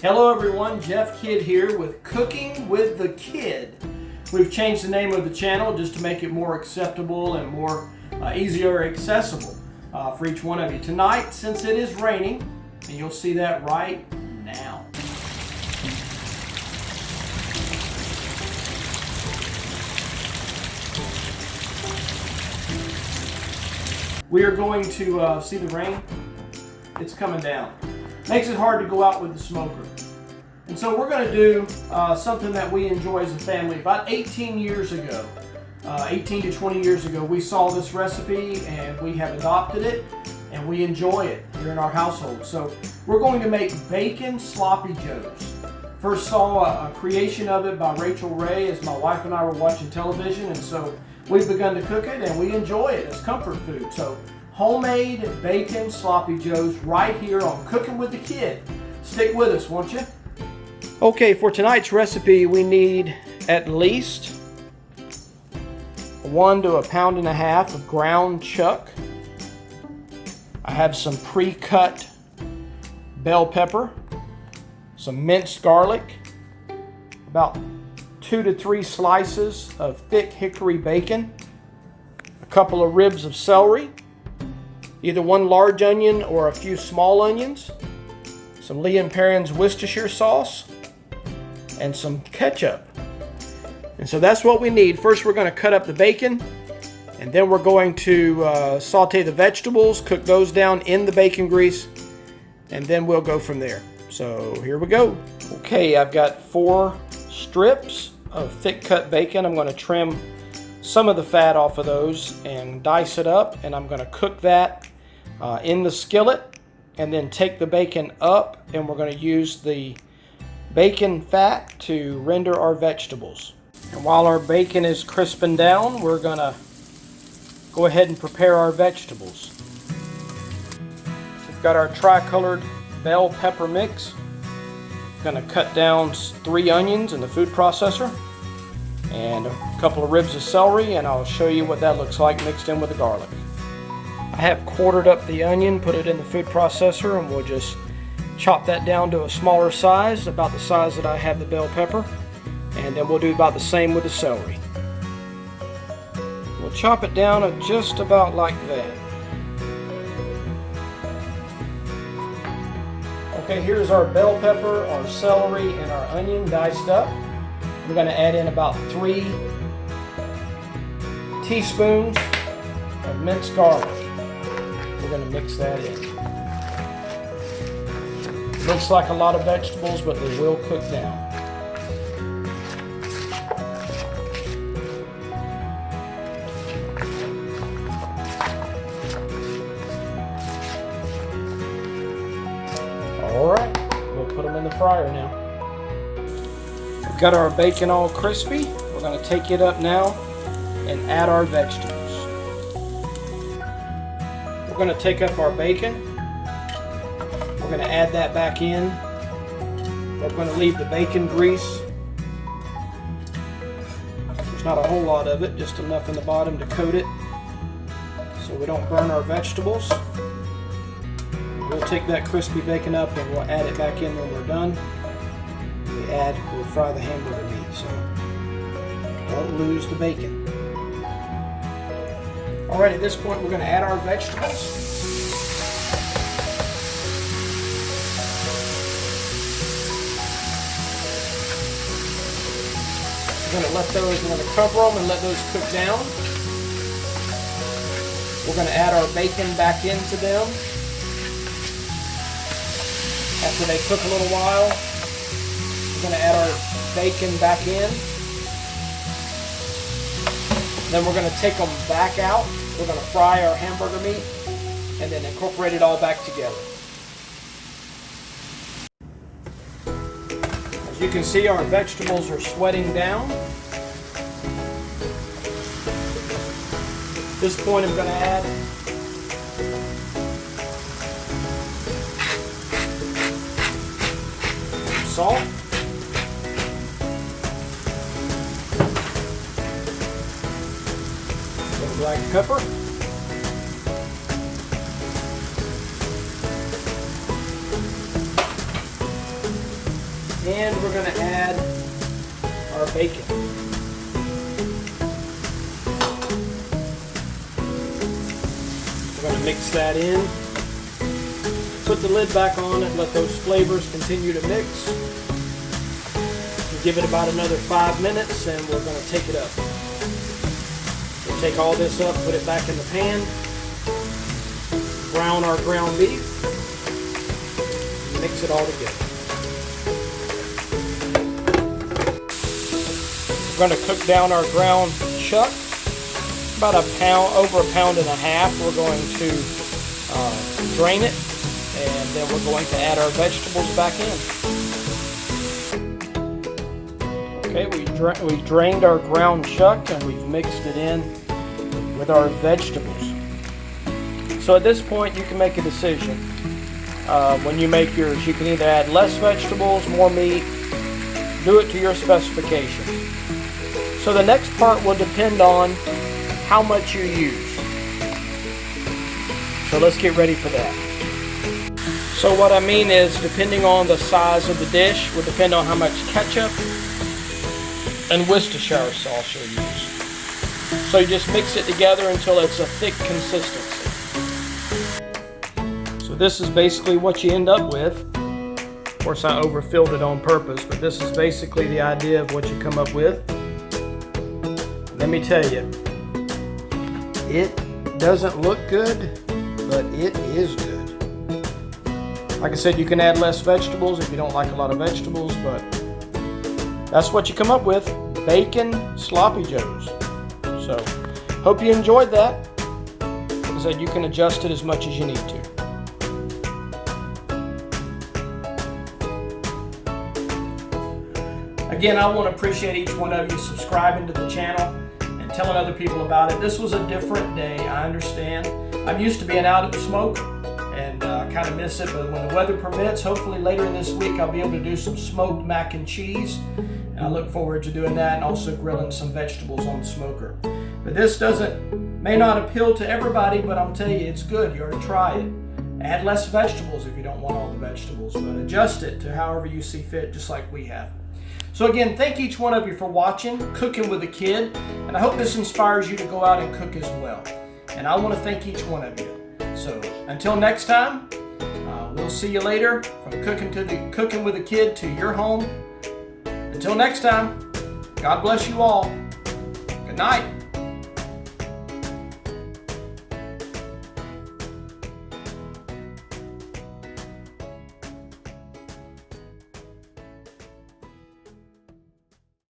Hello everyone, Jeff Kidd here with Cooking with the Kid. We've changed the name of the channel just to make it more acceptable and more easier accessible for each one of you. Tonight, since it is raining, and you'll see that right now. We are going to see the rain. It's coming down. Makes it hard to go out with the smoker. And so we're going to do something that we enjoy as a family. About 18 years ago, 18 to 20 years ago, we saw this recipe and we have adopted it and we enjoy it here in our household. So we're going to make bacon sloppy joes. First saw a creation of it by Rachel Ray as my wife and I were watching television, and so we've begun to cook it and we enjoy it as comfort food. So homemade bacon sloppy joes right here on Cooking with the Kid. Stick with us, won't you? Okay, for tonight's recipe we need at least 1 to 1.5 pounds of ground chuck. I have some pre-cut bell pepper, some minced garlic, about 2 to 3 slices of thick hickory bacon, a couple of ribs of celery, either 1 large onion or a few small onions, some Lea & Perrins Worcestershire sauce, and some ketchup. And so that's what we need. First we're going to cut up the bacon, and then we're going to saute the vegetables, cook those down in the bacon grease, and then we'll go from there. So here we go. Okay, I've got 4 strips of thick cut bacon. I'm going to trim some of the fat off of those and dice it up, and I'm going to cook that in the skillet, and then take the bacon up, and we're going to use the bacon fat to render our vegetables. And while our bacon is crisping down, we're going to go ahead and prepare our vegetables. We've got our tricolored bell pepper mix. Going to cut down 3 onions in the food processor and a couple of ribs of celery, and I'll show you what that looks like mixed in with the garlic. I have quartered up the onion, put it in the food processor, and we'll just chop that down to a smaller size, about the size that I have the bell pepper, and then we'll do about the same with the celery. We'll chop it down to just about like that. Okay, here's our bell pepper, our celery, and our onion diced up. We're going to add in about 3 teaspoons of minced garlic. We're going to mix that in. Looks like a lot of vegetables, but they will cook down. Alright, we'll put them in the fryer now. We've got our bacon all crispy. We're going to take it up now and add our vegetables. We're going to take up our bacon. We're going to add that back in. We're going to leave the bacon grease. There's not a whole lot of it, just enough in the bottom to coat it so we don't burn our vegetables. We'll take that crispy bacon up and we'll add it back in when we're done. We'll fry the hamburger meat, so don't lose the bacon. Alright, at this point we're going to add our vegetables. We're going to cover them and let those cook down. We're going to add our bacon back into them. After they cook a little while, we're going to add our bacon back in. Then we're going to take them back out. We're going to fry our hamburger meat and then incorporate it all back together. As you can see, our vegetables are sweating down. At this point, I'm going to add salt, black pepper, And we're going to add our bacon. We're going to mix that in. Put the lid back on and let those flavors continue to mix. We'll give it about another 5 minutes and we're going to take it up. We'll take all this up, put it back in the pan, brown our ground beef, mix it all together. We're going to cook down our ground chuck, about a pound, over 1.5 pounds. We're going to drain it, and then we're going to add our vegetables back in. Okay, we drained our ground chuck and we've mixed it in with our vegetables. So at this point you can make a decision. When you make yours, you can either add less vegetables, more meat, do it to your specifications. So the next part will depend on how much you use. So let's get ready for that. So what I mean is, depending on the size of the dish will depend on how much ketchup and Worcestershire sauce you'll use. So you just mix it together until it's a thick consistency. So this is basically what you end up with. Of course I overfilled it on purpose, but this is basically the idea of what you come up with. Let me tell you, it doesn't look good, but it is good. Like I said, you can add less vegetables if you don't like a lot of vegetables, but that's what you come up with, bacon sloppy joes. So, hope you enjoyed that. Like I said, you can adjust it as much as you need to. Again, I want to appreciate each one of you subscribing to the channel and telling other people about it. This was a different day, I understand. I'm used to being out at the smoke and kind of miss it, but when the weather permits, hopefully later this week I'll be able to do some smoked mac and cheese. And I look forward to doing that and also grilling some vegetables on the smoker. But this may not appeal to everybody, but I'll tell you, it's good. You ought to try it. Add less vegetables if you don't want all the vegetables, but adjust it to however you see fit, just like we have. So again, thank each one of you for watching Cooking with a Kid, and I hope this inspires you to go out and cook as well. And I want to thank each one of you. So until next time, we'll see you later from Cooking with a Kid to your home. Until next time, God bless you all. Good night.